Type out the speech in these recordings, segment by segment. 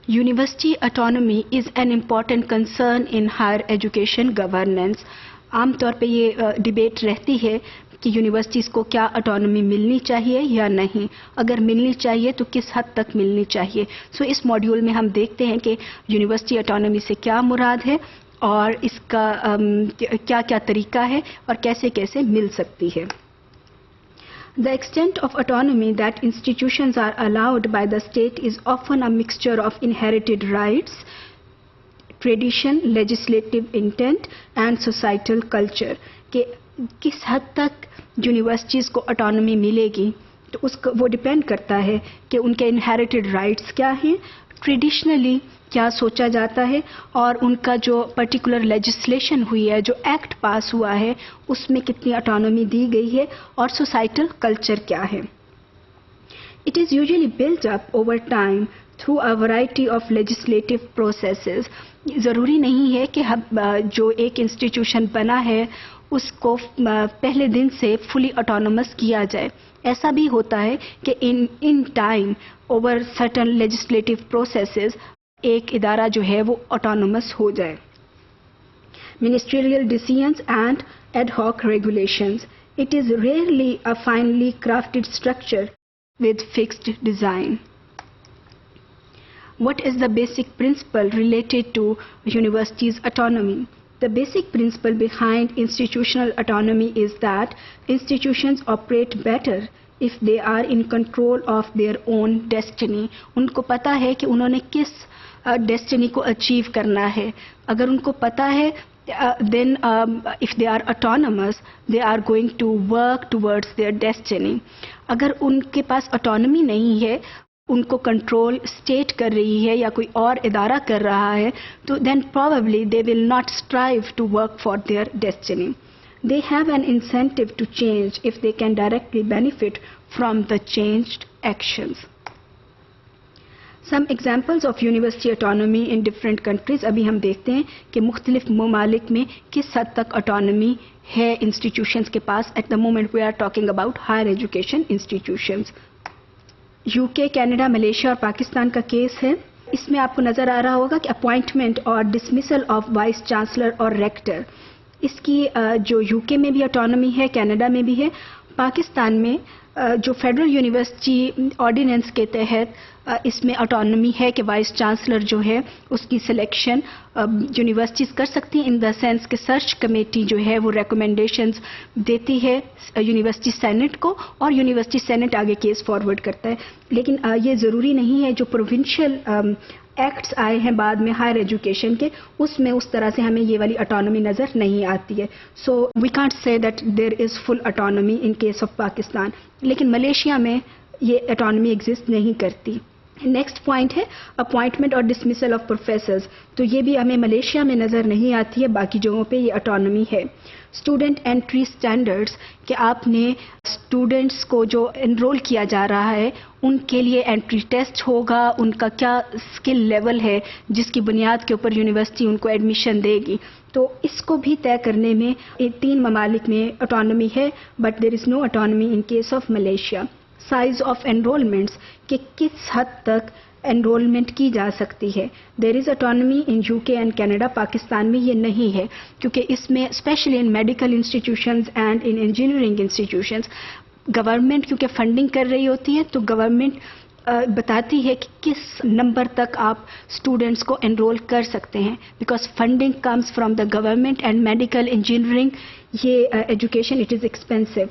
University autonomy is an important concern in higher education governance. عام طور پہ یہ ڈیبیٹ رہتی ہے کہ یونیورسٹیز کو کیا اٹانومی ملنی چاہیے یا نہیں، اگر ملنی چاہیے تو کس حد تک ملنی چاہیے. سو اس ماڈیول میں ہم دیکھتے ہیں کہ یونیورسٹی اٹانومی سے کیا مراد ہے اور اس کا کیا کیا طریقہ ہے اور کیسے کیسے مل سکتی ہے. The extent of autonomy that institutions are allowed by the state is often a mixture of inherited rights, tradition, legislative intent and societal culture. کہ کس حد تک یونیورسٹیز کو اٹانومی ملے گی تو اس کو وہ ڈپینڈ کرتا ہے کہ ان کے انہیریٹڈ رائٹس کیا ہیں، ٹریڈیشنلی کیا سوچا جاتا ہے، اور ان کا جو پرٹیکولر لیجسلیشن ہوئی ہے، جو ایکٹ پاس ہوا ہے، اس میں کتنی اٹانومی دی گئی ہے، اور سوسائٹل کلچر کیا ہے. It is usually built up over time through a variety of legislative processes. ضروری نہیں ہے کہ جو ایک انسٹیٹیوشن بنا ہے اس کو پہلے دن سے فلی اٹانومس کیا جائے. ایسا بھی ہوتا ہے کہ in time over certain legislative processes ایک ادارہ جو ہے وہ اٹانومس ہو جائے. Ministerial decisions and ad hoc regulations. It is rarely a finely crafted structure with fixed design. What is the basic principle related to universities' autonomy? The basic principle behind institutional autonomy is that institutions operate better if they are in control of their own destiny. ان کو پتا ہے کہ انہوں نے کس destiny کو achieve کرنا ہے. اگر ان کو پتا ہے then if they are autonomous they are going to work towards their destiny. اگر ان کے پاس autonomy نہیں ہے، ان کو کنٹرول اسٹیٹ کر رہی ہے یا کوئی اور ادارہ کر رہا ہے، تو then probably they will not strive to work for their destiny. They have an incentive to change if they can directly benefit from the changed actions. Some examples of university autonomy in different countries. ابھی ہم دیکھتے ہیں کہ مختلف ممالک میں کس حد تک اٹانومی ہے انسٹیٹیوشنز کے پاس. At the moment we are talking about higher education institutions. UK, Canada, Malaysia اور پاکستان کا کیس ہے. اس میں آپ کو نظر آ رہا ہوگا کہ اپوائنٹمنٹ اور ڈسمسل آف وائس چانسلر اور ریکٹر، اس کی جو یو کے میں بھی اٹانومی ہے، کینیڈا میں بھی ہے. پاکستان میں جو فیڈرل یونیورسٹی آرڈیننس کے تحت اس میں اٹانومی ہے کہ وائس چانسلر جو ہے اس کی سلیکشن یونیورسٹیز کر سکتی ہیں، ان دا سینس کہ سرچ کمیٹی جو ہے وہ ریکمنڈیشنز دیتی ہے یونیورسٹی سینٹ کو اور یونیورسٹی سینٹ آگے کیس فارورڈ کرتا ہے. لیکن یہ ضروری نہیں ہے. جو پروونشل ایکٹس آئے ہیں بعد میں ہائر ایجوکیشن کے، اس میں اس طرح سے ہمیں یہ والی اٹانومی نظر نہیں آتی ہے. So we can't say that there is full autonomy in case of Pakistan. لیکن ملیشیا میں یہ اٹانومی ایگزسٹ نہیں کرتی. نیکسٹ پوائنٹ ہے اپوائنٹمنٹ اور ڈسمسل آف پروفیسرز. تو یہ بھی ہمیں ملیشیا میں نظر نہیں آتی ہے، باقی جگہوں پہ یہ اٹانومی ہے. اسٹوڈنٹ انٹری اسٹینڈرڈس، کہ آپ نے اسٹوڈنٹس کو جو انرول کیا جا رہا ہے ان کے لیے انٹری ٹیسٹ ہوگا، ان کا کیا اسکل لیول ہے جس کی بنیاد کے اوپر یونیورسٹی ان کو ایڈمیشن دے گی. تو اس کو بھی طے کرنے میں 3 ممالک میں اٹانومی ہے، but there is no autonomy in case of Malaysia. Size of enrolments, کہ کس حد تک انرولمنٹ کی جا سکتی ہے. There is autonomy in U K and Canada. Pakistan میں یہ نہیں ہے، کیونکہ اس میں specially in medical institutions and in engineering institutions government کیونکہ فنڈنگ کر رہی ہوتی ہے، تو گورنمنٹ بتاتی ہے کہ کس نمبر تک آپ اسٹوڈنٹس کو انرول کر سکتے ہیں، because funding comes from the government and medical engineering یہ education it is expensive.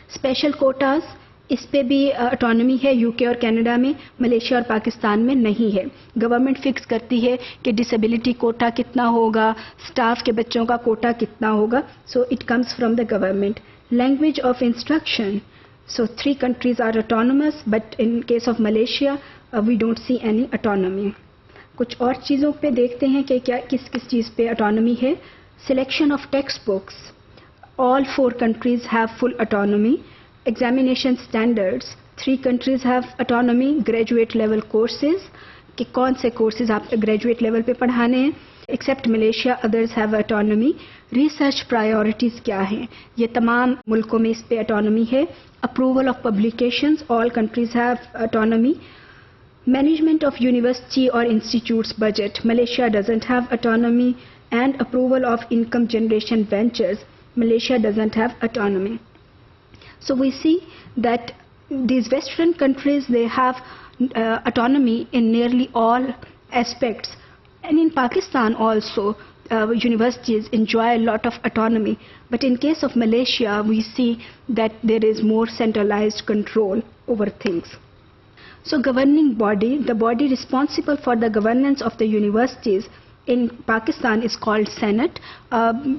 Special quotas, اس پہ بھی اٹانومی ہے یو کے اور کینیڈا میں، ملیشیا اور پاکستان میں نہیں ہے. گورنمنٹ فکس کرتی ہے کہ ڈسیبلٹی کوٹا کتنا ہوگا، اسٹاف کے بچوں کا کوٹا کتنا ہوگا. So it comes from the government. Language of instruction, so 3 countries are autonomous but in case of Malaysia we don't see any autonomy. کچھ اور چیزوں پہ دیکھتے ہیں کہ کیا کس کس چیز پہ اٹانومی ہے. Selection of text books, all 4 countries have full autonomy. Examination standards, 3 countries have autonomy. Graduate level courses, کہ کون سے کورسز آپ گریجویٹ لیول پہ پڑھانے ہیں. Except Malaysia others have autonomy. Research priorities کیا ہیں، یہ تمام ملکوں میں اس پہ اٹانومی ہے. Approval of publications, all countries have autonomy. Management of university or institute's budget. Malaysia doesn't have autonomy, and approval of income generation ventures. Malaysia doesn't have autonomy. So we see that these Western countries, they have autonomy in nearly all aspects. And in Pakistan also, universities enjoy a lot of autonomy. But in case of Malaysia, we see that there is more centralized control over things. So governing body, the body responsible for the governance of the universities in Pakistan is called Senate.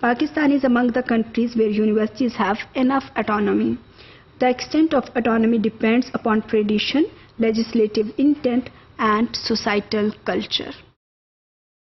Pakistan is among the countries where universities have enough autonomy. The extent of autonomy depends upon tradition, legislative intent, and societal culture.